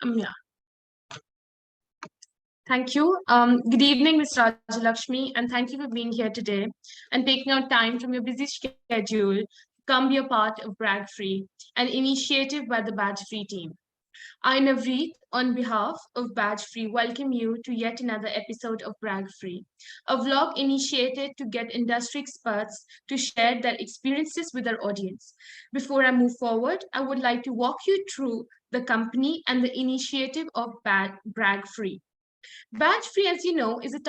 Yeah. Thank you. Good evening, Ms. Rajalakshmi, and thank you for being here today and taking out time from your busy schedule to come be a part of Brag Free, an initiative by the Badge Free team. I, Navreet, on behalf of Badge Free, welcome you to yet another episode of Brag Free, a vlog initiated to get industry experts to share their experiences with our audience. Before I move forward, I would like to walk you through the company and the initiative of Brag Free. Badge Free, as you know, is a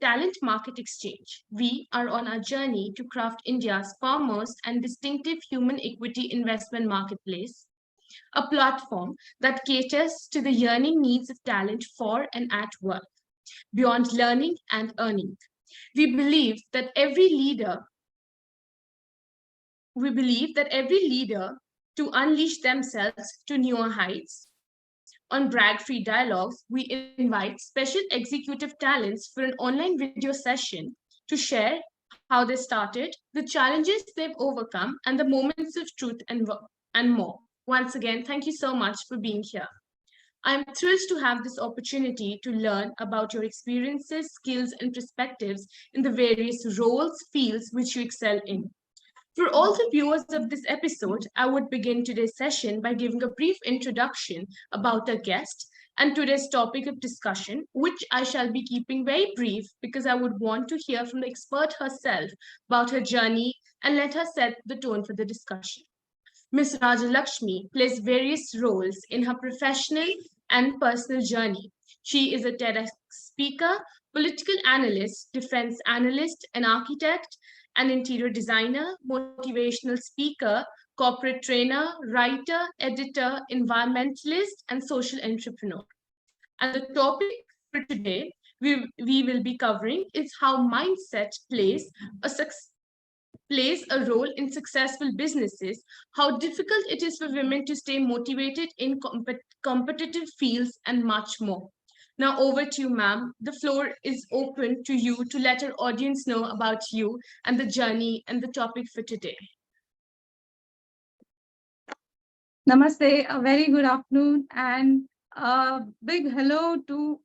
talent market exchange. We are on a journey to craft India's foremost and distinctive human equity investment marketplace, a platform that caters to the yearning needs of talent for and at work, beyond learning and earning. We believe that every leader, we believe that every leader to unleash themselves to newer heights. On Brag Free Dialogues, we invite special executive talents for an online video session to share how they started, the challenges they've overcome, and the moments of truth and more. Once again, thank you so much for being here. I'm thrilled to have this opportunity to learn about your experiences, skills, and perspectives in the various roles, fields which you excel in. For all the viewers of this episode, I would begin today's session by giving a brief introduction about our guest and today's topic of discussion, which I shall be keeping very brief because I would want to hear from the expert herself about her journey and let her set the tone for the discussion. Ms. Rajalakshmi plays various roles in her professional and personal journey. She is a TEDx speaker, political analyst, defense analyst, an architect, an interior designer, motivational speaker, corporate trainer, writer, editor, environmentalist, and social entrepreneur. And the topic for today we will be covering is how mindset plays a role in successful businesses, how difficult it is for women to stay motivated in competitive fields, and much more. Now, over to you, ma'am. The floor is open to you to let our audience know about you and the journey and the topic for today. Namaste, a very good afternoon, and a big hello to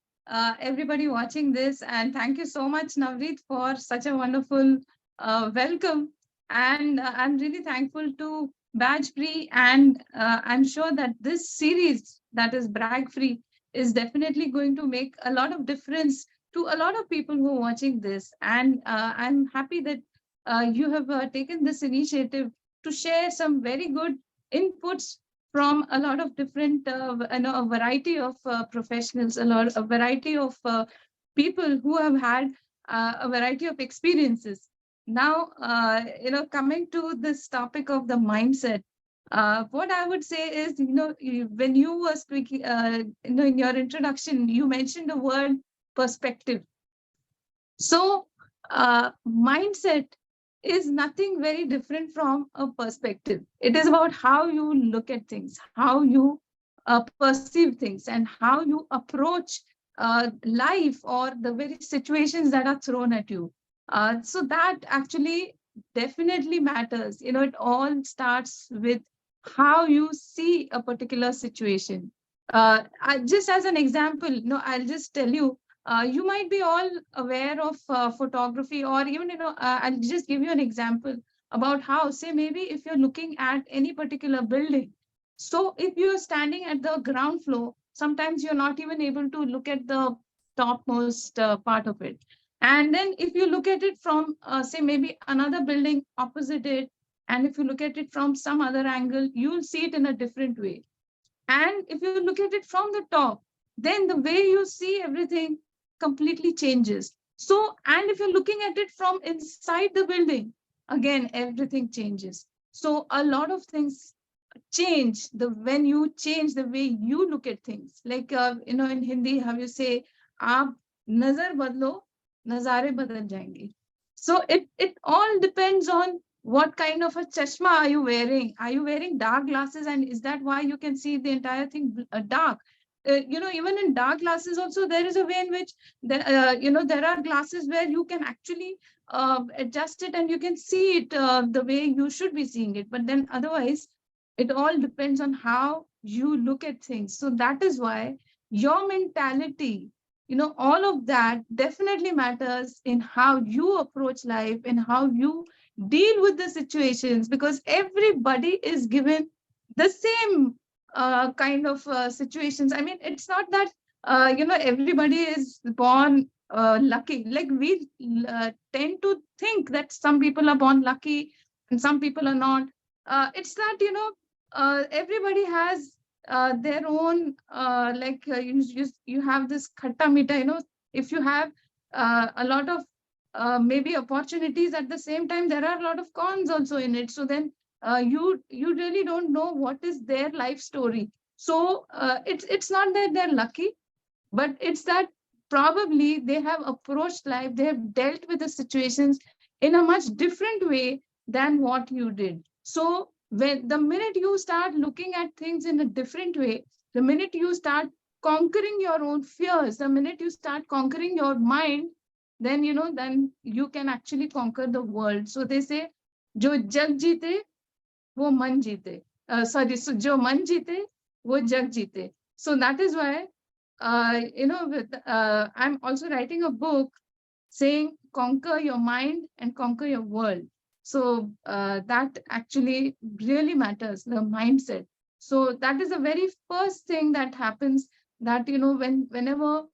everybody watching this. And thank you so much, Navreet, for such a wonderful welcome. And I'm really thankful to Badge Free, and I'm sure that this series, that is Brag Free, is definitely going to make a lot of difference to a lot of people who are watching this. And I'm happy that you have taken this initiative to share some very good inputs from a lot of different, a variety of professionals, a variety of people who have had a variety of experiences. Now, coming to this topic of the mindset, what I would say is, when you were speaking, in your introduction, you mentioned the word perspective. So, mindset is nothing very different from a perspective. It is about how you look at things, how you perceive things, and how you approach life or the very situations that are thrown at you. So that actually definitely matters. It all starts with how you see a particular situation. Just as an example, I'll just tell you, you might be all aware of photography, or even, I'll just give you an example about how, say, maybe if you're looking at any particular building. So if you're standing at the ground floor, sometimes you're not even able to look at the topmost part of it. And then if you look at it from, say, maybe another building opposite it, and if you look at it from some other angle, you'll see it in a different way. And if you look at it from the top, then the way you see everything completely changes. So, and if you're looking at it from inside the building, again, everything changes. So a lot of things change when you change the way you look at things. Like, in Hindi, how you say, aap nazar badlo, nazare badal jayenge. So it all depends on what kind of a chashma are you wearing. Are you wearing dark glasses, and is that why you can see the entire thing dark? Even in dark glasses also, there is a way in which there are glasses where you can actually adjust it and you can see it the way you should be seeing it. But then otherwise, it all depends on how you look at things. So that is why your mentality, all of that definitely matters in how you approach life and how you deal with the situations, because everybody is given the same kind of situations. I mean, it's not that everybody is born lucky. Like we tend to think that some people are born lucky and some people are not. It's that everybody has their own you have this khatta mita. If you have a lot of maybe opportunities, at the same time there are a lot of cons also in it. So then you really don't know what is their life story. So it's not that they're lucky, but it's that probably they have approached life, they have dealt with the situations in a much different way than what you did. So when the minute you start looking at things in a different way, the minute you start conquering your own fears, the minute you start conquering your mind, then then you can actually conquer the world. So they say, jo jag jeete वो मन जीते, sorry, so जो मन जीते वो जग जीते. So that is why I'm also writing a book saying conquer your mind and conquer your world. So that actually really matters, the mindset. So that is the very first thing that happens, that whenever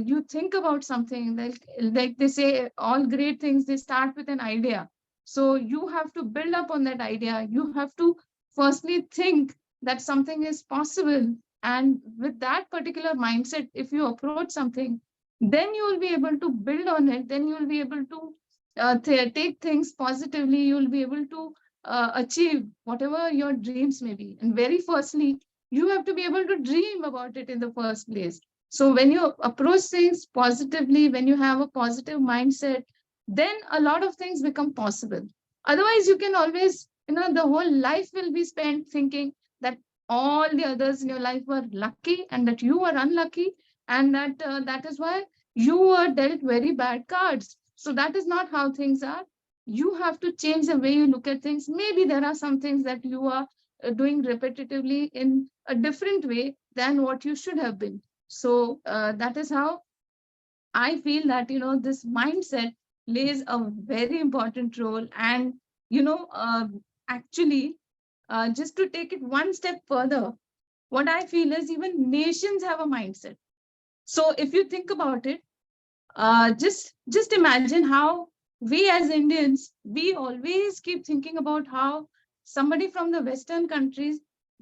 you think about something, like they say, all great things, they start with an idea. So you have to build up on that idea. You have to firstly think that something is possible, and with that particular mindset, if you approach something, then you will be able to build on it. Then you will be able to take things positively. You will be able to achieve whatever your dreams may be. And very firstly, you have to be able to dream about it in the first place. So when you approach things positively, when you have a positive mindset, then a lot of things become possible. Otherwise, you can always, the whole life will be spent thinking that all the others in your life were lucky and that you were unlucky, and that is why you were dealt very bad cards. So that is not how things are. You have to change the way you look at things. Maybe there are some things that you are doing repetitively in a different way than what you should have been. So that is how I feel that this mindset plays a very important role. And actually, just to take it one step further, what I feel is even nations have a mindset. So if you think about it, just imagine how we as Indians, we always keep thinking about how somebody from the Western countries,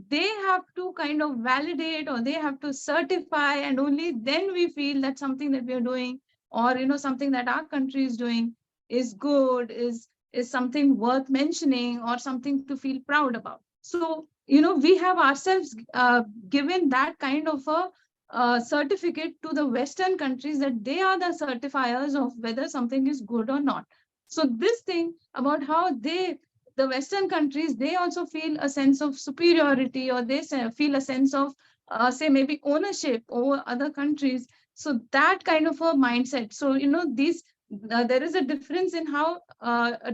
they have to kind of validate or they have to certify, and only then we feel that something that we are doing, or something that our country is doing, is good, is something worth mentioning, or something to feel proud about. So we have ourselves given that kind of a certificate to the Western countries, that they are the certifiers of whether something is good or not. So this thing about how the Western countries, they also feel a sense of superiority, or they feel a sense of, say, maybe ownership over other countries. So that kind of a mindset. So these there is a difference in how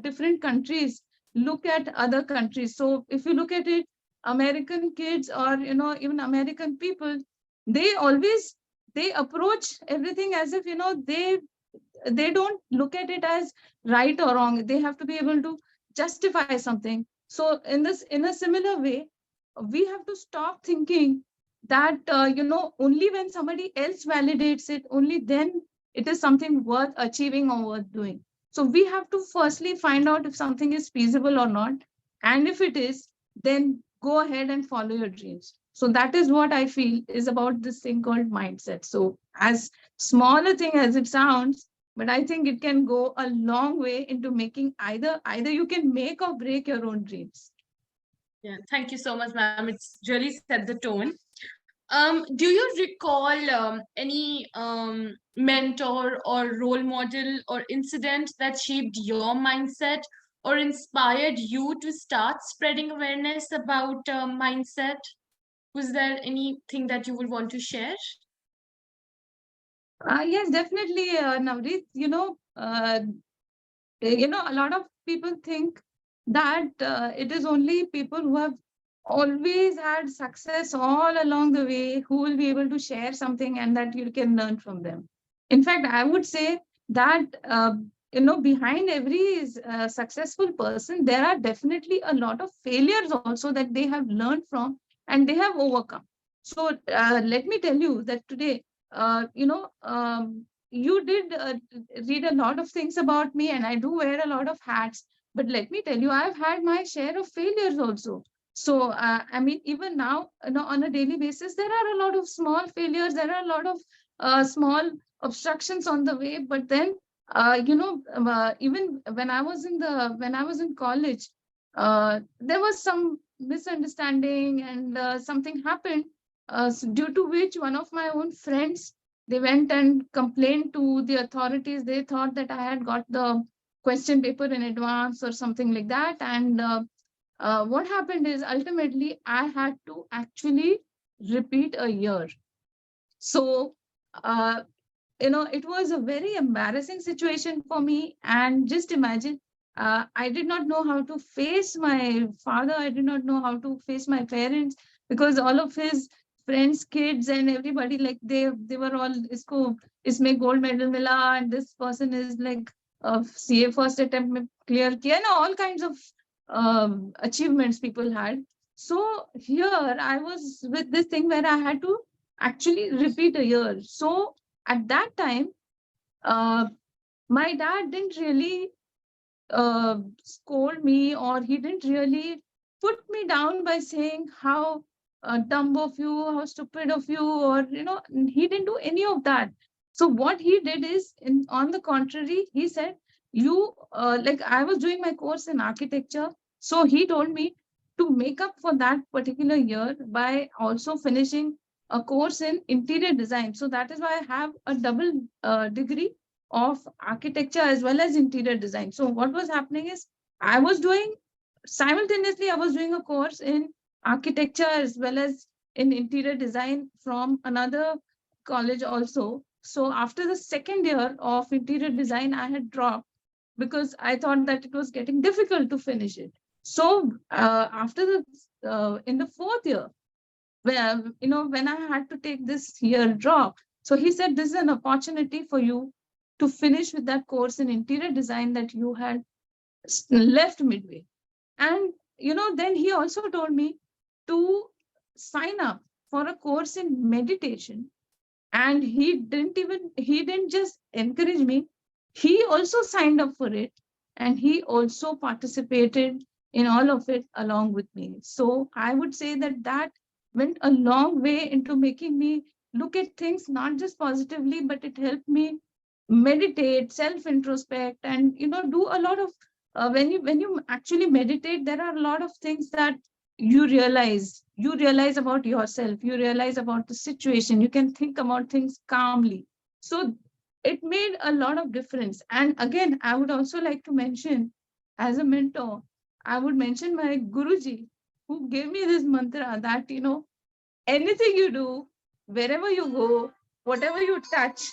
different countries look at other countries. So if you look at it, American kids, or even American people, they always, they approach everything as if they don't look at it as right or wrong. They have to be able to justify something. So in a similar way, we have to stop thinking that only when somebody else validates it, only then it is something worth achieving or worth doing. So we have to firstly find out if something is feasible or not, and if it is, then go ahead and follow your dreams. So that is what I feel is about this thing called mindset. So as small a thing as it sounds, but I think it can go a long way into making, either you can make or break your own dreams. Yeah, thank you so much, ma'am. It's really set the tone. Do you recall any mentor or role model or incident that shaped your mindset or inspired you to start spreading awareness about mindset? Was there anything that you would want to share? Yes, definitely, Navreet. A lot of people think that it is only people who have always had success all along the way, who will be able to share something and that you can learn from them. In fact, I would say that behind every successful person, there are definitely a lot of failures also that they have learned from and they have overcome. So let me tell you that today, you did read a lot of things about me, and I do wear a lot of hats. But let me tell you, I've had my share of failures also. So, I mean, even now, on a daily basis, there are a lot of small failures. There are a lot of small obstructions on the way. But then, even when I was in college, there was some misunderstanding, and something happened, due to which one of my own friends, they went and complained to the authorities. They thought that I had got the question paper in advance or something like that, and what happened is ultimately I had to actually repeat a year. So, uh, it was a very embarrassing situation for me. And just imagine, I did not know how to face my father. I did not know how to face my parents, because all of his friends, kids, and everybody, like they were all isko isme gold medal mila, and this person is like CA first attempt mein clear kiya, and all kinds of achievements people had. So here I was with this thing where I had to actually repeat a year. So at that time, uh, my dad didn't really scold me, or he didn't really put me down by saying how dumb of you, how stupid of you, or he didn't do any of that. So what he did is, on the contrary, he said, "You like I was doing my course in architecture, so he told me to make up for that particular year by also finishing a course in interior design. So that is why I have a double degree of architecture as well as interior design. So what was happening is, I was doing simultaneously, I was doing a course in architecture as well as in interior design from another college also. So after the second year of interior design, I had dropped because I thought that it was getting difficult to finish it. So after the in the fourth year, when I had to take this year drop, so he said, this is an opportunity for you to finish with that course in interior design that you had left midway. And then he also told me to sign up for a course in meditation. And he didn't just encourage me, he also signed up for it, and he also participated in all of it along with me. So I would say that that went a long way into making me look at things not just positively, but it helped me meditate, self introspect, and do a lot of when you actually meditate, there are a lot of things that you realize about yourself, you realize about the situation, you can think about things calmly. So it made a lot of difference. And again, I would also like to mention, as a mentor, I would mention my guruji, who gave me this mantra that anything you do, wherever you go, whatever you touch,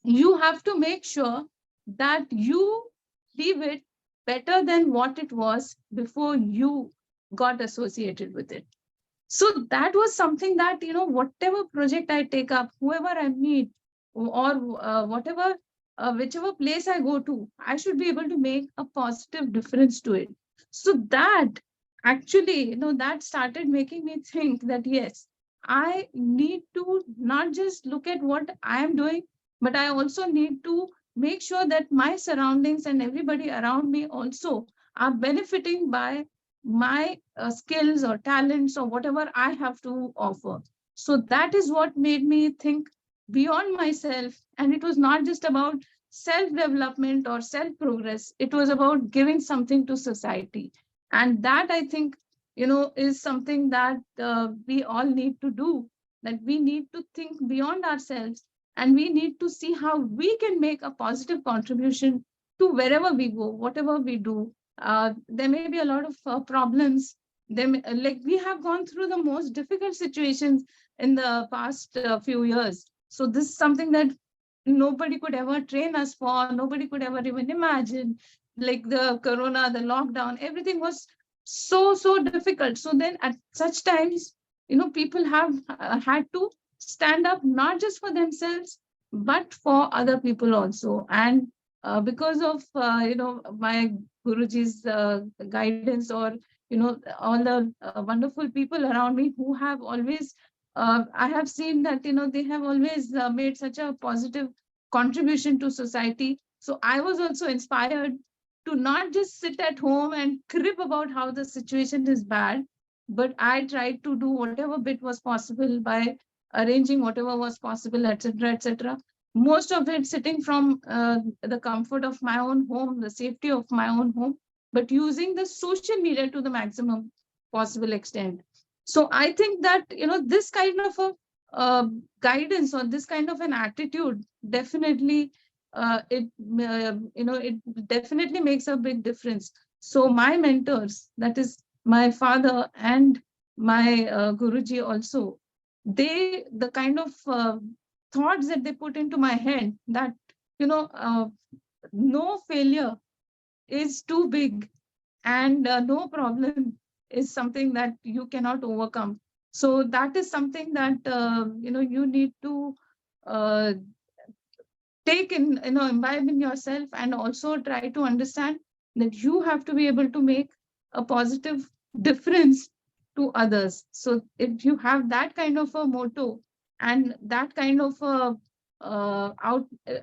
you have to make sure that you leave it better than what it was before you got associated with it. So that was something that, whatever project I take up, whoever I meet, or whatever, whichever place I go to, I should be able to make a positive difference to it. So that actually, that started making me think that, yes, I need to not just look at what I am doing, but I also need to make sure that my surroundings and everybody around me also are benefiting by my skills or talents or whatever I have to offer. So that is what made me think beyond myself. And it was not just about self development or self progress, it was about giving something to society. And that, I think, is something that we all need to do, that we need to think beyond ourselves, and we need to see how we can make a positive contribution to wherever we go, whatever we do. There may be a lot of problems. Like we have gone through the most difficult situations in the past few years. So this is something that nobody could ever train us for. Nobody could ever even imagine. Like the corona, the lockdown, everything was so difficult. So then at such times, people have had to stand up, not just for themselves but for other people also. And because of my guruji's guidance, or all the wonderful people around me who have always, I have seen that they have always made such a positive contribution to society. So I was also inspired to not just sit at home and crib about how the situation is bad, but I tried to do whatever bit was possible by arranging whatever was possible, etc., etc. Most of it sitting from the comfort of my own home, the safety of my own home, but using the social media to the maximum possible extent. So I think that this kind of a guidance, or this kind of an attitude, definitely it definitely makes a big difference. So my mentors, that is my father and my guruji also, the kind of thoughts that they put into my head, that no failure is too big, and no problem is something that you cannot overcome. So that is something that you need to uh, take in, imbibe in yourself, and also try to understand that you have to be able to make a positive difference to others. So if you have that kind of a motto, and that kind of a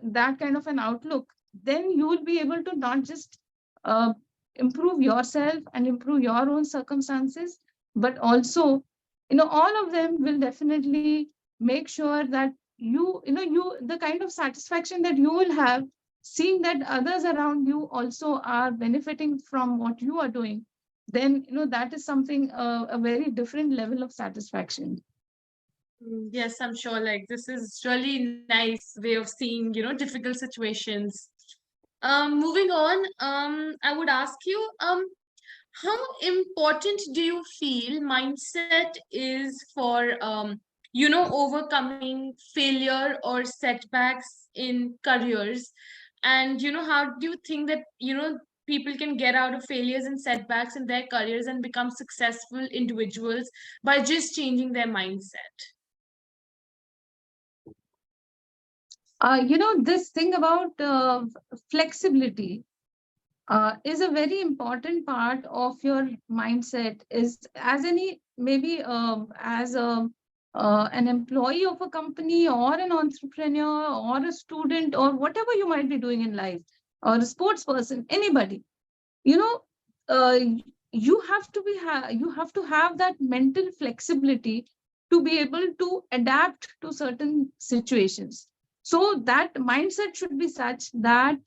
that kind of an outlook, then you will be able to not just uh, improve yourself and improve your own circumstances, but also all of them will definitely make sure that you the kind of satisfaction that you will have, seeing that others around you also are benefiting from what you are doing, then that is something, a very different level of satisfaction. Yes, I'm sure like this is really nice way of seeing, difficult situations. Moving on, I would ask you, how important do you feel mindset is for, overcoming failure or setbacks in careers? And, how do you think that, people can get out of failures and setbacks in their careers and become successful individuals by just changing their mindset? This thing about flexibility is a very important part of your mindset, is as any, maybe as a an employee of a company, or an entrepreneur, or a student, or whatever you might be doing in life, or a sports person, anybody. you know uh, you have to have that mental flexibility to be able to adapt to certain situations. So that mindset should be such that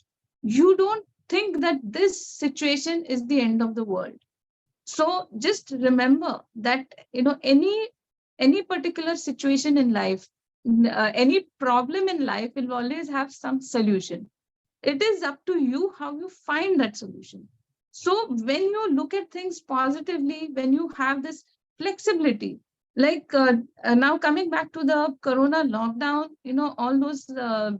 you don't think that this situation is the end of the world. So just remember that any particular situation in life, any problem in life will always have some solution. It is up to you how you find that solution. So when you look at things positively, when you have this flexibility, like now coming back to the corona lockdown, all those the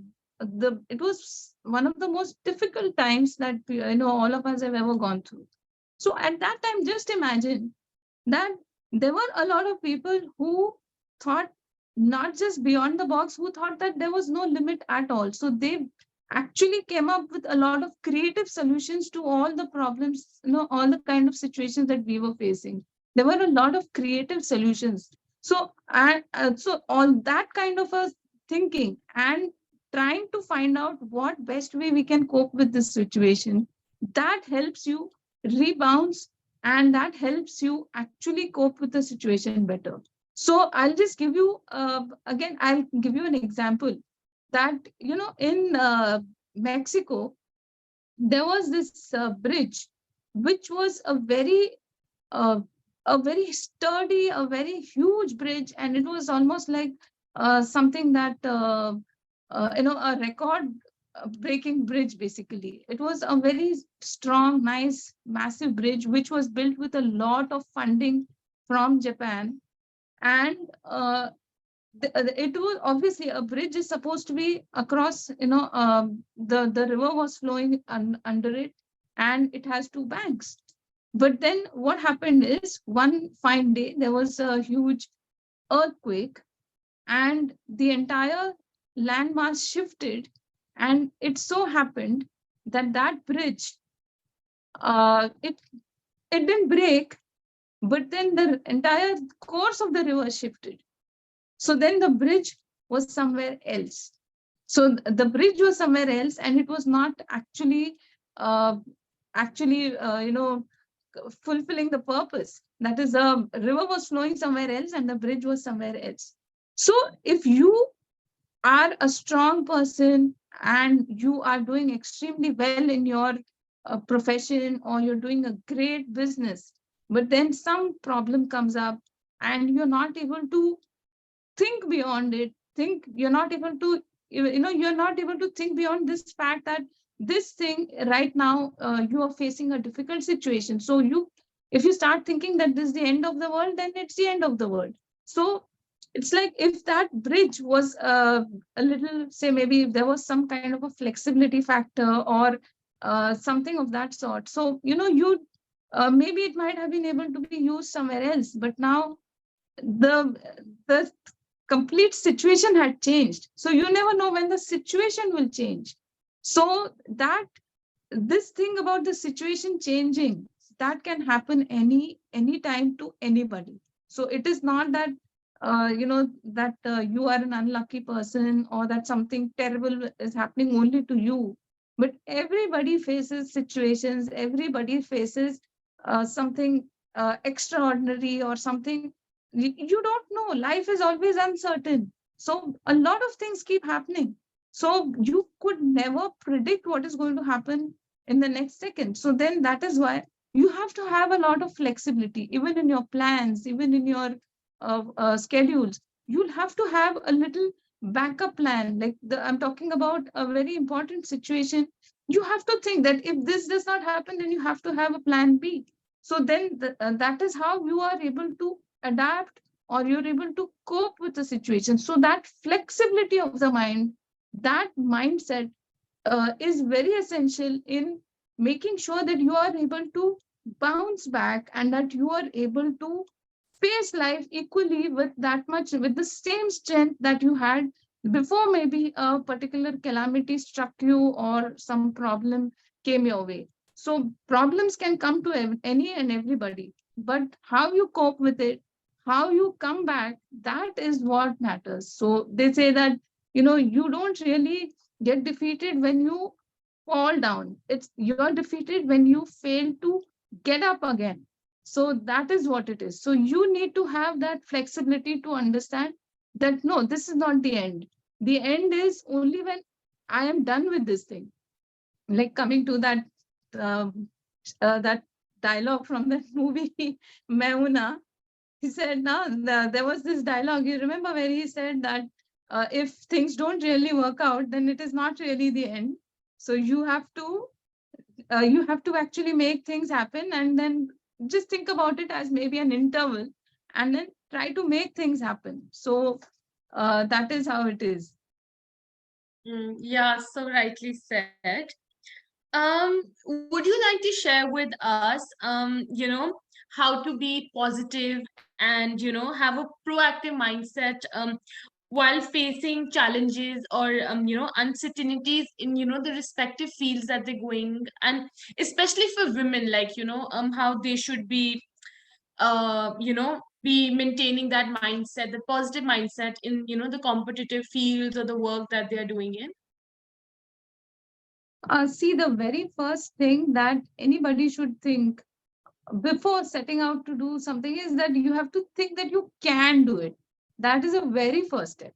it was one of the most difficult times that all of us have ever gone through. So at that time, just imagine that there were a lot of people who thought not just beyond the box, who thought that there was no limit at all. So they actually came up with a lot of creative solutions to all the problems, all the kind of situations that we were facing. There were a lot of creative solutions. So and so all that kind of a thinking, and trying to find out what best way we can cope with this situation, that helps you rebound, and that helps you actually cope with the situation better. So I'll just give you again, I'll give you an example that in Mexico, there was this bridge, which was uh, a very sturdy, a very huge bridge, and it was almost like something that a record breaking bridge. Basically, it was a very strong, nice, massive bridge, which was built with a lot of funding from Japan. And it was obviously, a bridge is supposed to be across, the river was flowing under it, and it has two banks. But then what happened is, one fine day, there was a huge earthquake, and the entire landmass shifted. And it so happened that that bridge, it didn't break, but then the entire course of the river shifted. So then the bridge was somewhere else. So the bridge was somewhere else, and it was not actually, uh, fulfilling the purpose. That is, the river was flowing somewhere else, and the bridge was somewhere else. So if you are a strong person and you are doing extremely well in your profession, or you're doing a great business, but then some problem comes up and you're not able to think beyond it, think you're not able to, you're not able to think beyond this fact that this thing right now, you are facing a difficult situation. So you, if you start thinking that this is the end of the world, then it's the end of the world. So it's like, if that bridge was a little, say, maybe if there was some kind of a flexibility factor, or something of that sort, so you, maybe it might have been able to be used somewhere else. But now the the complete situation had changed. So you never know when the situation will change. So that, this thing about the situation changing, that can happen any time to anybody. So it is not that, that you are an unlucky person, or that something terrible is happening only to you. But everybody faces situations, everybody faces something extraordinary, or something. You don't know, life is always uncertain. So a lot of things keep happening. So you could never predict what is going to happen in the next second. So then that is why you have to have a lot of flexibility, even in your plans, even in your schedules. You'll have to have a little backup plan. Like, I'm talking about a very important situation. You have to think that if this does not happen, then you have to have a plan B. So then that is how you are able to adapt, or you're able to cope with the situation. So that flexibility of the mind, that mindset, is very essential in making sure that you are able to bounce back, and that you are able to face life equally, with that much, with the same strength that you had before maybe a particular calamity struck you, or some problem came your way. So problems can come to any and everybody, but how you cope with it, how you come back, that is what matters. So they say that, you don't really get defeated when you fall down. It's, you're defeated when you fail to get up again. So that is what it is. So you need to have that flexibility to understand that no, this is not the end. The end is only when I am done with this thing. Like, coming to that, that dialogue from that movie Meuna, he said, no, there was this dialogue, you remember, where he said that if things don't really work out, then it is not really the end. So you have to actually make things happen, and then just think about it as maybe an interval, and then try to make things happen. So that is how it is. Yeah, so rightly said. Would you like to share with us, how to be positive and, have a proactive mindset, while facing challenges or, uncertainties in, the respective fields that they're going, and especially for women, like, how they should be, be maintaining that mindset, the positive mindset in, the competitive fields or the work that they are doing in. See, the very first thing that anybody should think before setting out to do something is that you have to think that you can do it. That is a very first step.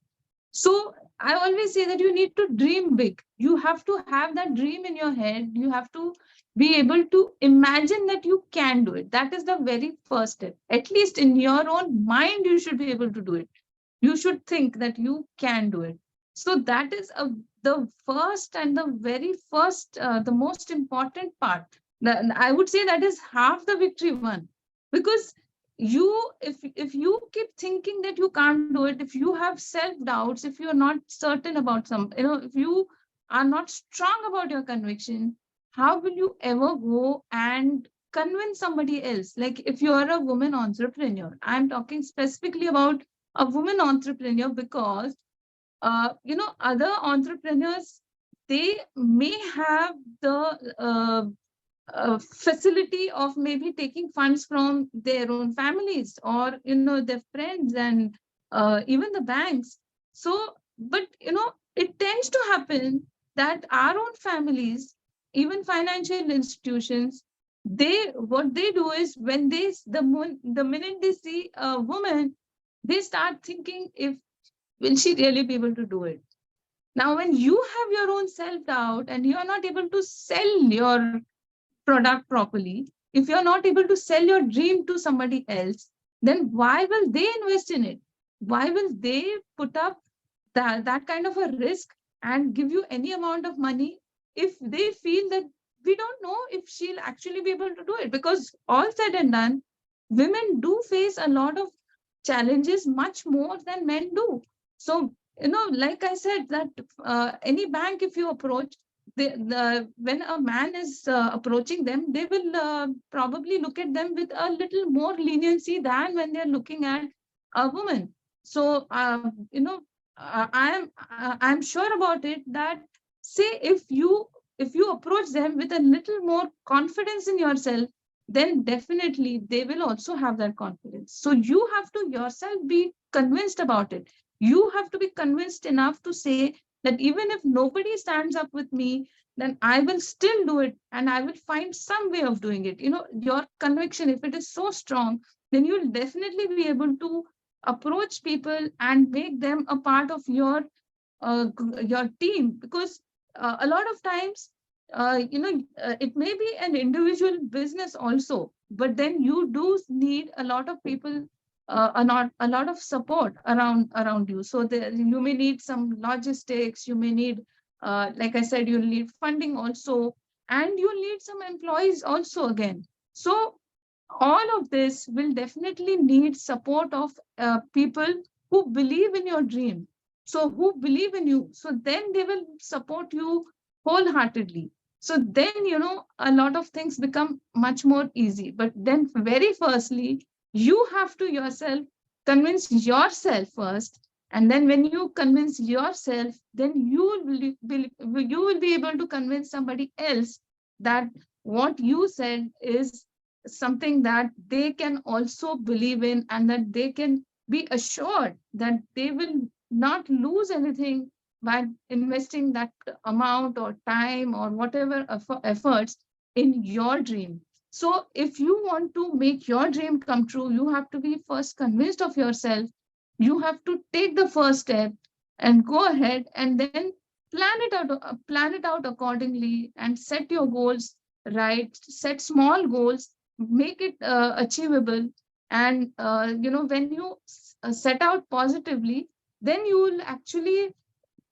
So I always say that you need to dream big. You have to have that dream in your head. You have to be able to imagine that you can do it. That is the very first step. At least in your own mind, you should be able to do it. You should think that you can do it. So that is the first and the very first, the most important part. I would say that is half the victory won, because if you keep thinking that you can't do it, if you have self doubts, if you're not certain about some, if you are not strong about your conviction, how will you ever go and convince somebody else. Like if you are a woman entrepreneur, I'm talking specifically about a woman entrepreneur because other entrepreneurs, they may have the facility of maybe taking funds from their own families or their friends and even the banks. So but it tends to happen that our own families, even financial institutions, they what they do is when the minute they see a woman, they start thinking, if will she really be able to do it. Now when you have your own self doubt and you are not able to sell your product properly, if you're not able to sell your dream to somebody else, then why will they invest in it? Why will they put up that kind of a risk and give you any amount of money if they feel that we don't know if she'll actually be able to do it? Because all said and done, women do face a lot of challenges much more than men do. So, like I said, that any bank, if you approach, when a man is approaching them, they will probably look at them with a little more leniency than when they're looking at a woman. So, I'm sure about it that, say, if you approach them with a little more confidence in yourself, then definitely they will also have that confidence. So you have to yourself be convinced about it. You have to be convinced enough to say that even if nobody stands up with me, then I will still do it and I will find some way of doing it. Your conviction, if it is so strong, then you'll definitely be able to approach people and make them a part of your team. Because a lot of times, it may be an individual business also, but then you do need a lot of people, a lot of support around you. So you may need some logistics, you may need, like I said, you'll need funding also, and you'll need some employees also again. So all of this will definitely need support of people who believe in your dream, so who believe in you, so then they will support you wholeheartedly. So then a lot of things become much more easy. But then very firstly, you have to yourself convince yourself first, and then when you convince yourself, then you will be able to convince somebody else that what you said is something that they can also believe in, and that they can be assured that they will not lose anything by investing that amount or time or whatever efforts in your dream. So if you want to make your dream come true, you have to be first convinced of yourself. You have to take the first step and go ahead and then plan it out accordingly and set your goals right. Set small goals, make it achievable. And when you set out positively, then you will actually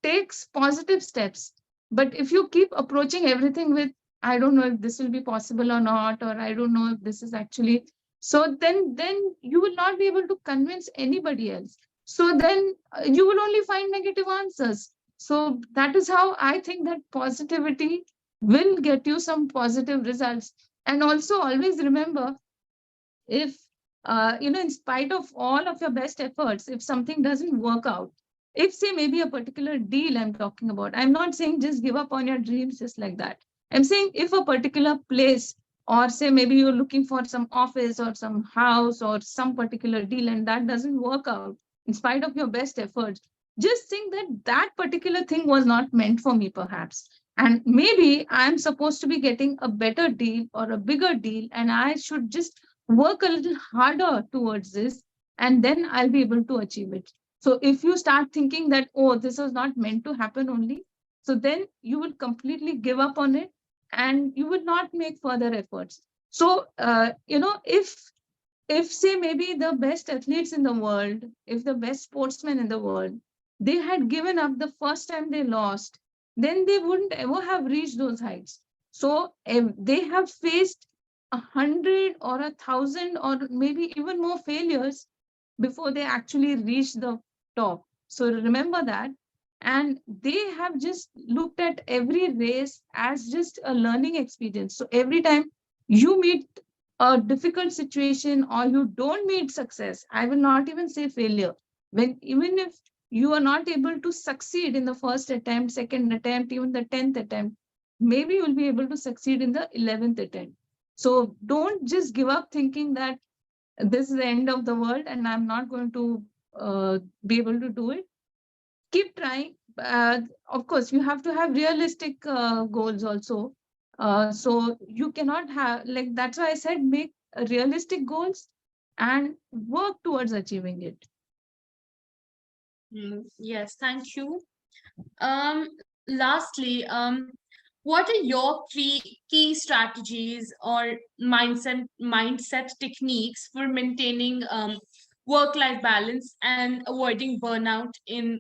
take positive steps. But if you keep approaching everything with, I don't know if this will be possible or not, or I don't know if this is actually, so then you will not be able to convince anybody else. So then you will only find negative answers. So that is how I think that positivity will get you some positive results. And also always remember, if in spite of all of your best efforts, if something doesn't work out, if say maybe a particular deal I'm talking about, I'm not saying just give up on your dreams just like that. I'm saying if a particular place, or say maybe you're looking for some office or some house or some particular deal, and that doesn't work out in spite of your best efforts, just think that that particular thing was not meant for me perhaps, and maybe I'm supposed to be getting a better deal or a bigger deal, and I should just work a little harder towards this, and then I'll be able to achieve it. So if you start thinking that, oh, this was not meant to happen only, so then you will completely give up on it and you will not make further efforts. So, if say maybe the best athletes in the world, if the best sportsmen in the world, they had given up the first time they lost, then they wouldn't ever have reached those heights. So if they have faced 100 or 1,000 or maybe even more failures before they actually reach the top. So remember that. And they have just looked at every race as just a learning experience. So every time you meet a difficult situation or you don't meet success, I will not even say failure. When even if you are not able to succeed in the first attempt, second attempt, even the 10th attempt, maybe you'll be able to succeed in the 11th attempt. So don't just give up thinking that this is the end of the world and I'm not going to be able to do it. Keep trying. Of course, you have to have realistic goals also. So you cannot have, like, that's why I said make realistic goals and work towards achieving it. Yes, thank you. Lastly, what are your three key strategies or mindset techniques for maintaining work-life balance and avoiding burnout in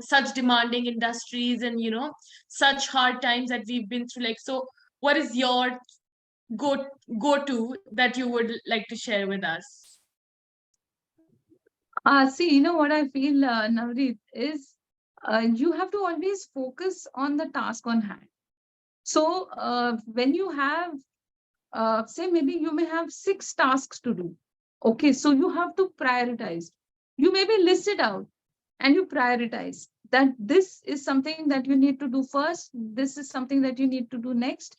such demanding industries and such hard times that we've been through? Like, so what is your go go to that you would like to share with us? See, what I feel, Navreet, is you have to always focus on the task on hand. So when you have, say, maybe you may have 6 tasks to do. Okay, so you have to prioritize. You maybe list it out and you prioritize that this is something that you need to do first. This is something that you need to do next.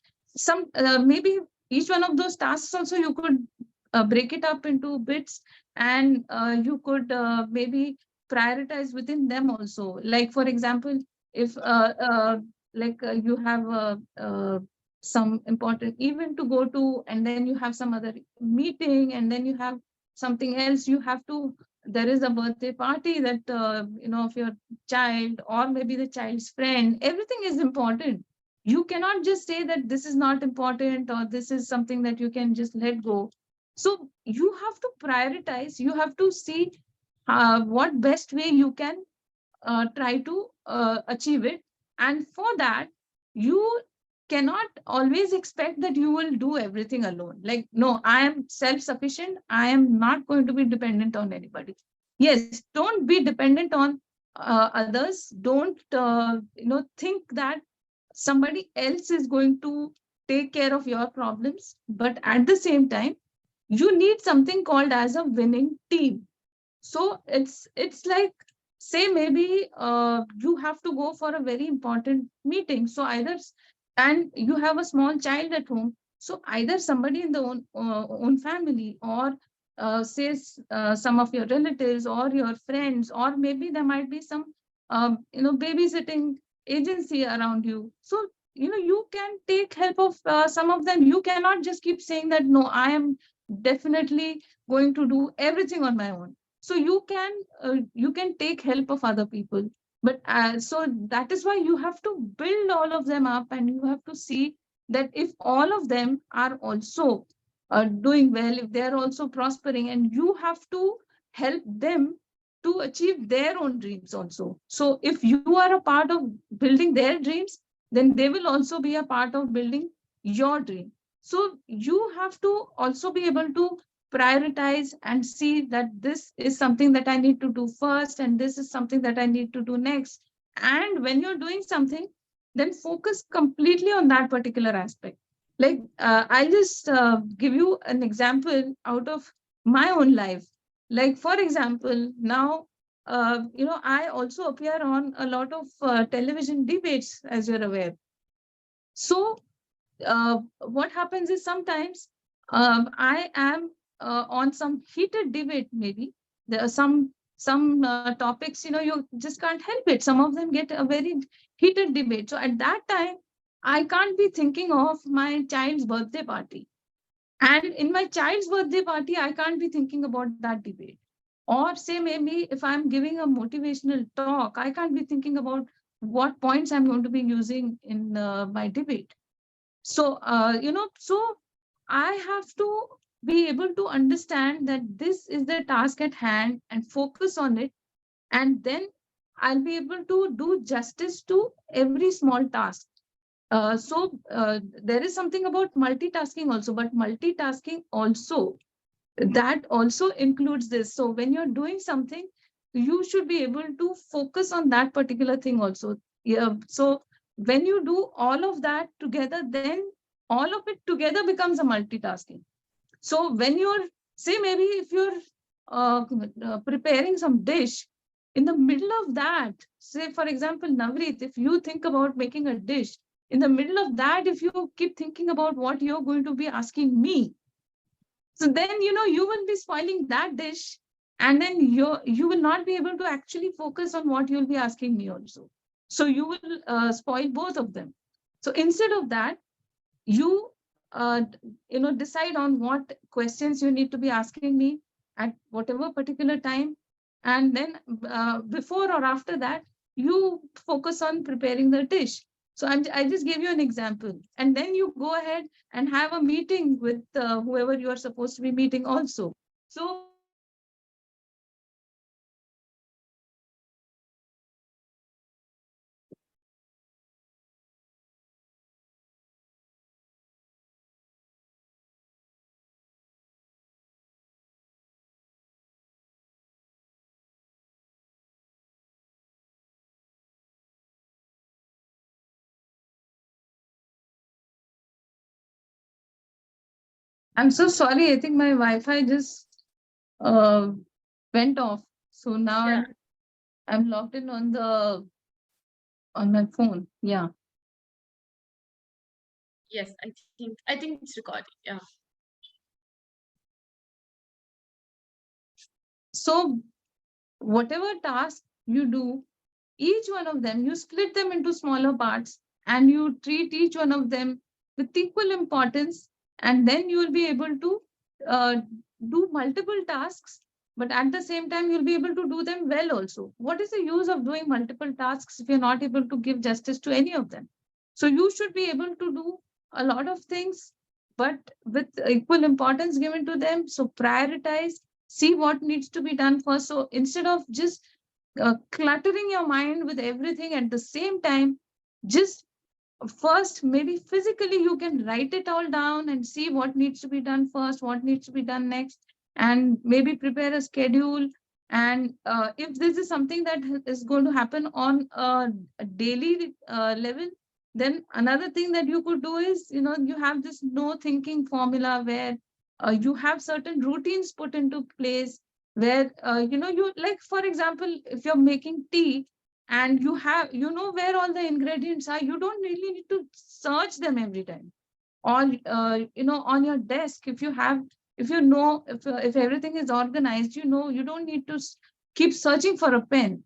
Maybe each one of those tasks also you could break it up into bits, and you could maybe prioritize within them also. Like for example, if you have some important event to go to, and then you have some other meeting, and then you have something else you have to, there is a birthday party that of your child or maybe the child's friend. Everything is important. You cannot just say that this is not important or this is something that you can just let go. So you have to prioritize. You have to see what best way you can try to achieve it. And for that, you cannot always expect that you will do everything alone. Like, no, I am self sufficient. I am not going to be dependent on anybody. Yes, don't be dependent on others. Don't think that somebody else is going to take care of your problems. But at the same time, you need something called as a winning team. So it's like, say maybe you have to go for a very important meeting. So and you have a small child at home. So either somebody in the own family, or some of your relatives or your friends, or maybe there might be some babysitting agency around you. So you can take help of some of them. You cannot just keep saying that no, I am definitely going to do everything on my own. So you can take help of other people. But so that is why you have to build all of them up, and you have to see that if all of them are also doing well, if they are also prospering, and you have to help them to achieve their own dreams also. So if you are a part of building their dreams, then they will also be a part of building your dream. So you have to also be able to prioritize and see that this is something that I need to do first, and this is something that I need to do next. And when you're doing something, then focus completely on that particular aspect. Like, I'll just give you an example out of my own life. Like, for example, now, I also appear on a lot of television debates, as you're aware. So what happens is sometimes I am on some heated debate. Maybe there are some topics, you just can't help it. Some of them get a very heated debate. So at that time, I can't be thinking of my child's birthday party. And in my child's birthday party, I can't be thinking about that debate. Or say maybe if I'm giving a motivational talk, I can't be thinking about what points I'm going to be using in my debate. So so I have to be able to understand that this is the task at hand and focus on it, and then I'll be able to do justice to every small task. There is something about multitasking also, but multitasking also, that also includes this. So when you're doing something, you should be able to focus on that particular thing also. Yeah. So when you do all of that together, then all of it together becomes a multitasking. So when you're, say, maybe if you're preparing some dish, in the middle of that, say, for example, Navreet, if you think about making a dish, in the middle of that, if you keep thinking about what you're going to be asking me, so then, you will be spoiling that dish, and then you will not be able to actually focus on what you'll be asking me also. So you will spoil both of them. So instead of that, you decide on what questions you need to be asking me at whatever particular time, and then before or after that, you focus on preparing the dish. So I just gave you an example, and then you go ahead and have a meeting with whoever you are supposed to be meeting also. So I'm so sorry, I think my Wi-Fi just uh, went off. So now Yeah. I'm logged in on my phone. Yeah. Yes, I think it's recording. Yeah. So whatever task you do, each one of them, you split them into smaller parts and you treat each one of them with equal importance. And then you will be able to uh, do multiple tasks, but at the same time, you'll be able to do them well also. What is the use of doing multiple tasks if you're not able to give justice to any of them? So you should be able to do a lot of things, but with equal importance given to them. So prioritize, see what needs to be done first. So instead of just cluttering your mind with everything at the same time, just first, maybe physically, you can write it all down and see what needs to be done first, what needs to be done next, and maybe prepare a schedule. And if this is something that is going to happen on a daily level, then another thing that you could do is, you have this no thinking formula where you have certain routines put into place where, you, like, for example, if you're making tea, and you have, where all the ingredients are, you don't really need to search them every time. Or on your desk, if you have, if everything is organized, you don't need to keep searching for a pen.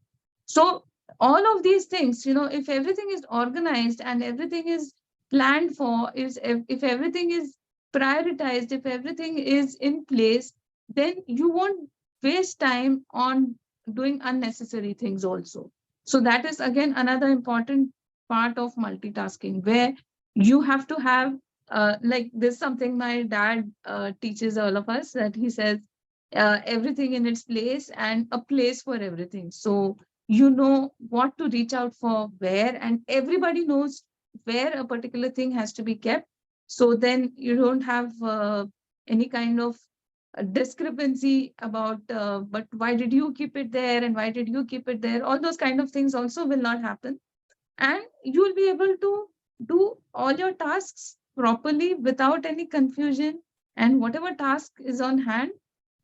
So all of these things, if everything is organized and everything is planned for, is if everything is prioritized, if everything is in place, then you won't waste time on doing unnecessary things also. So that is again another important part of multitasking, where you have to have, like, this something my dad teaches all of us, that he says, everything in its place and a place for everything. So you know what to reach out for where, and everybody knows where a particular thing has to be kept. So then you don't have any kind of a discrepancy about, but why did you keep it there and why did you keep it there? All those kind of things also will not happen, and you will be able to do all your tasks properly without any confusion. And whatever task is on hand,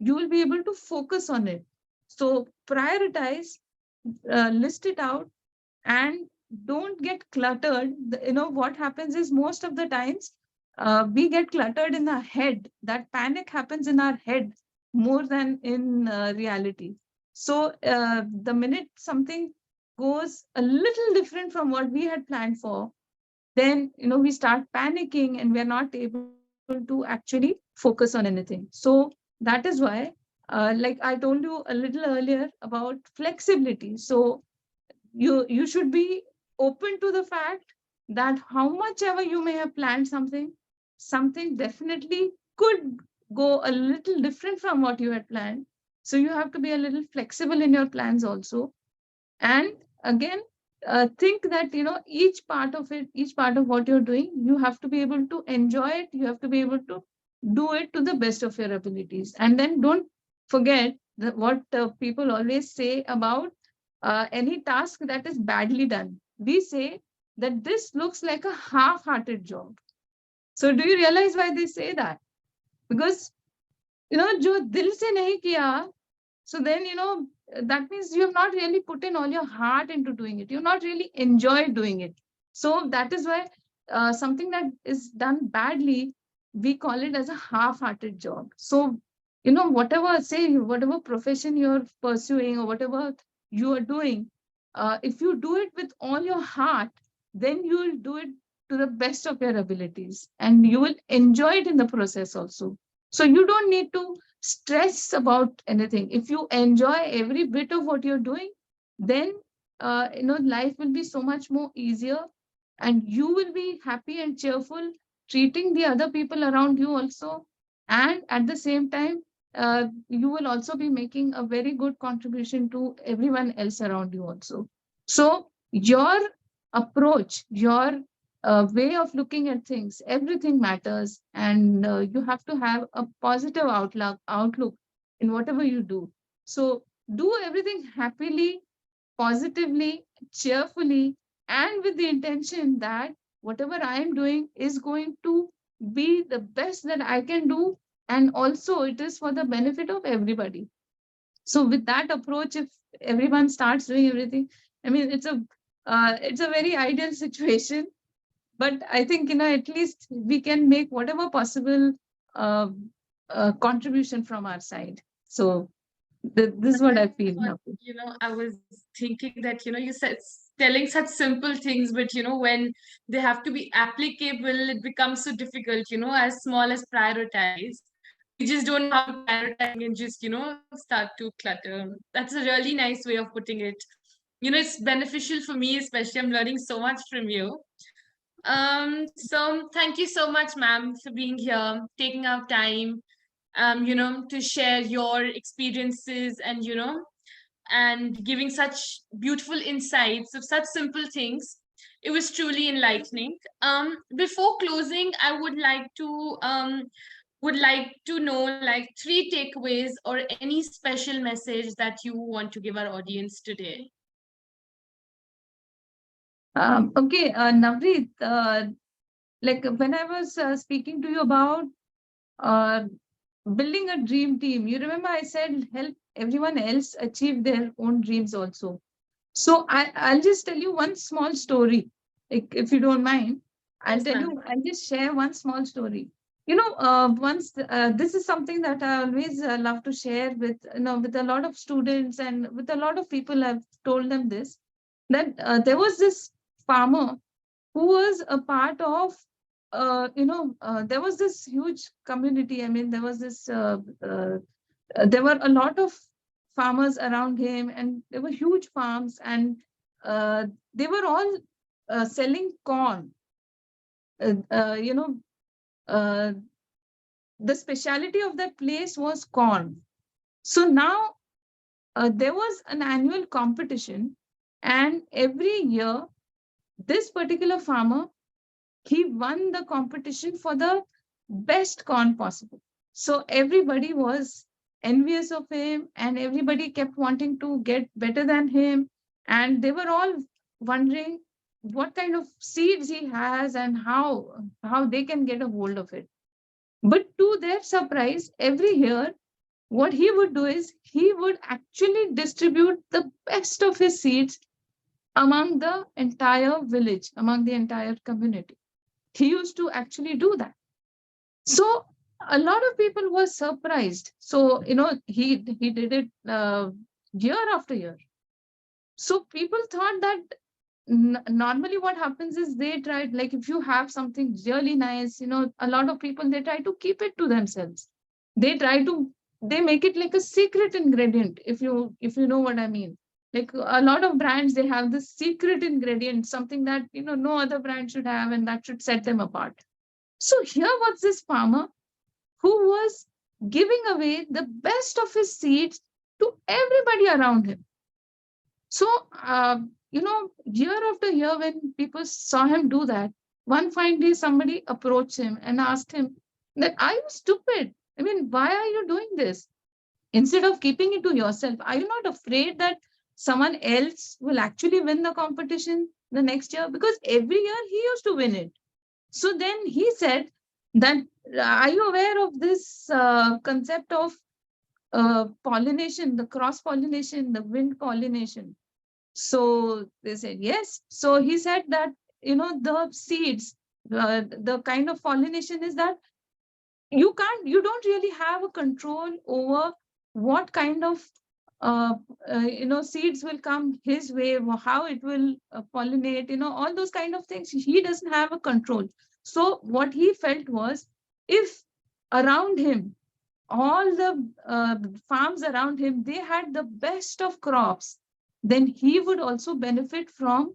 you will be able to focus on it. So prioritize, list it out, and don't get cluttered. What happens is, most of the times we get cluttered in our head. That panic happens in our head more than in reality. So the minute something goes a little different from what we had planned for, then we start panicking and we're not able to actually focus on anything. So that is why, like I told you a little earlier about flexibility. So you should be open to the fact that how much ever you may have planned something definitely could go a little different from what you had planned. So you have to be a little flexible in your plans also. And again, think that each part of what you're doing, you have to be able to enjoy it, you have to be able to do it to the best of your abilities. And then don't forget that what people always say about any task that is badly done. We say that this looks like a half-hearted job. So do you realize why they say that? Because जो दिल से नहीं किया, so then, that means you have not really put in all your heart into doing it. You've not really enjoyed doing it. So that is why something that is done badly, we call it as a half-hearted job. So, whatever profession you're pursuing or whatever you are doing, if you do it with all your heart, then you will do it to the best of your abilities and you will enjoy it in the process also. So you don't need to stress about anything. If you enjoy every bit of what you're doing, then life will be so much more easier, and you will be happy and cheerful, treating the other people around you also, and at the same time, you will also be making a very good contribution to everyone else around you also. So your approach, your way of looking at things, everything matters, and you have to have a positive outlook in whatever you do. So do everything happily, positively, cheerfully, and with the intention that whatever I am doing is going to be the best that I can do, and also it is for the benefit of everybody. So with that approach, if everyone starts doing everything, I mean, it's a very ideal situation. But I think, at least we can make whatever possible uh, contribution from our side. So this is what I feel But, now. I was thinking that, you said telling such simple things, but, when they have to be applicable, it becomes so difficult, as small as prioritize. We just don't know how to prioritize and just, start to clutter. That's a really nice way of putting it. It's beneficial for me, especially I'm learning so much from you. So thank you so much, ma'am, for being here, taking our time, to share your experiences and, and giving such beautiful insights of such simple things. It was truly enlightening. Before closing, I would like to know like three takeaways or any special message that you want to give our audience today. Okay, Navreet, like when I was speaking to you about uh, building a dream team, you remember I said help everyone else achieve their own dreams also. So I'll just tell you one small story, if you don't mind. Yes, ma'am. I'll just share one small story. Once this is something that I always love to share with, with a lot of students and with a lot of people. I've told them this, that there was this farmer who was a part of, there was this huge community. I mean, there were a lot of farmers around him, and there were huge farms, and uh, they were all selling corn. Uh, uh, you know, uh, the speciality of that place was corn. So now there was an annual competition, and every year, this particular farmer, he won the competition for the best corn possible. So everybody was envious of him, and everybody kept wanting to get better than him. And they were all wondering what kind of seeds he has and how they can get a hold of it. But to their surprise, every year, what he would do is he would actually distribute the best of his seeds among the entire village, among the entire community. He used to actually do that. So a lot of people were surprised. So he did it year after year. So people thought that normally what happens is they tried, like if you have something really nice, a lot of people, they try to keep it to themselves. They try to they make it like a secret ingredient, if you know what I mean. Like a lot of brands, they have this secret ingredient, something that no other brand should have, and that should set them apart. So here was this farmer who was giving away the best of his seeds to everybody around him. So, year after year, when people saw him do that, one fine day somebody approached him and asked him that, are you stupid? I mean, why are you doing this? Instead of keeping it to yourself, are you not afraid that someone else will actually win the competition the next year? Because every year he used to win it. So then he said, That are you aware of this concept of pollination, the cross pollination, the wind pollination? So they said yes. So he said that, the seeds, the kind of pollination is that you don't really have a control over what kind of uh, seeds will come his way, how it will pollinate, all those kind of things. He doesn't have a control. So what he felt was, if around him, all the farms around him, they had the best of crops, then he would also benefit from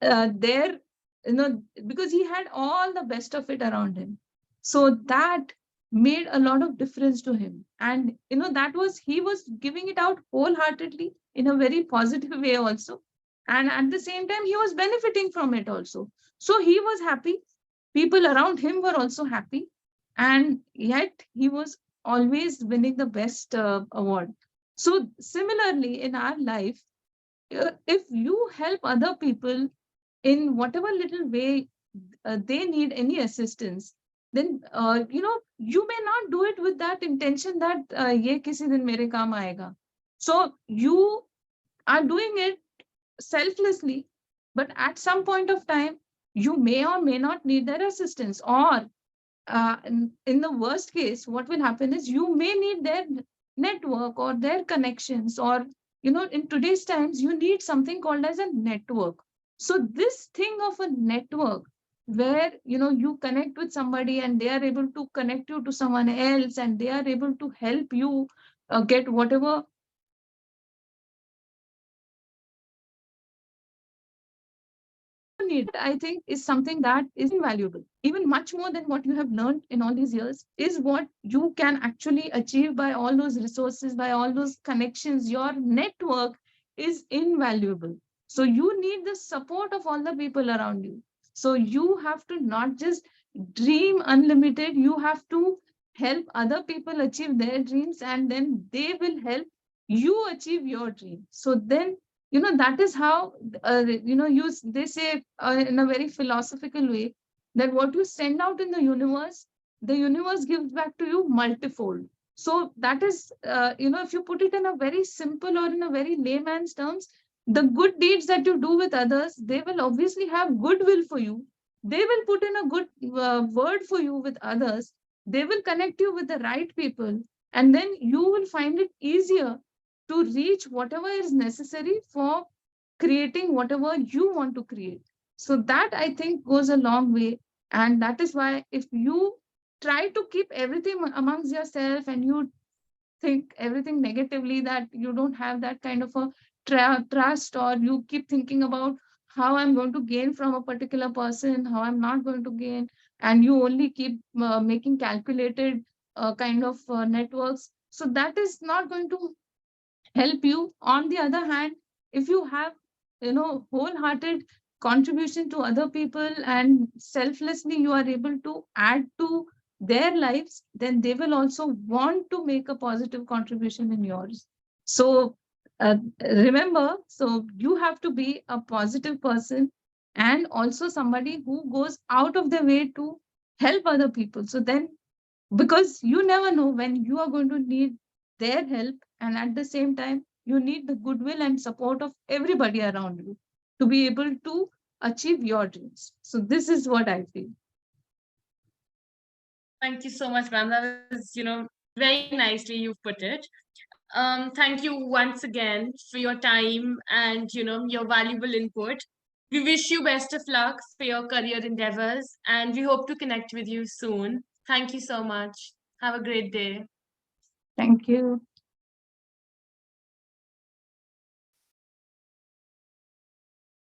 their, because he had all the best of it around him. So that made a lot of difference to him. And, that was, he was giving it out wholeheartedly in a very positive way also. And at the same time, he was benefiting from it also. So he was happy. People around him were also happy. And yet he was always winning the best award. So similarly, in our life, if you help other people in whatever little way they need any assistance, then you may not do it with that intention that ye kisi din mere kaam aayega. So you are doing it selflessly, but at some point of time you may or may not need their assistance, or in the worst case, what will happen is you may need their network or their connections, or in today's times you need something called as a network. So this thing of a network, where you connect with somebody and they are able to connect you to someone else, and they are able to help you get whatever need, I think, is something that is invaluable. Even much more than what you have learned in all these years is what you can actually achieve by all those resources, by all those connections. Your network is invaluable. So you need the support of all the people around you. So you have to not just dream unlimited, you have to help other people achieve their dreams, and then they will help you achieve your dream. So then, that is how they say in a very philosophical way, that what you send out in the universe gives back to you multifold. So that is, if you put it in a very simple or in a very layman's terms, the good deeds that you do with others, they will obviously have goodwill for you. They will put in a good word for you with others. They will connect you with the right people, and then you will find it easier to reach whatever is necessary for creating whatever you want to create. So that, I think, goes a long way. And that is why, if you try to keep everything amongst yourself, and you think everything negatively, that you don't have that kind of a trust, or you keep thinking about how I'm going to gain from a particular person, how I'm not going to gain, and you only keep making calculated kind of networks, so that is not going to help you. On the other hand, if you have, wholehearted contribution to other people, and selflessly you are able to add to their lives, then they will also want to make a positive contribution in yours. So remember, so you have to be a positive person, and also somebody who goes out of their way to help other people. So then, because you never know when you are going to need their help, and at the same time you need the goodwill and support of everybody around you to be able to achieve your dreams. So this is what I feel. Thank you so much, ma'am. That was, very nicely you've put it. Thank you once again for your time and, your valuable input. We wish you best of luck for your career endeavors, and we hope to connect with you soon. Thank you so much. Have a great day. Thank you.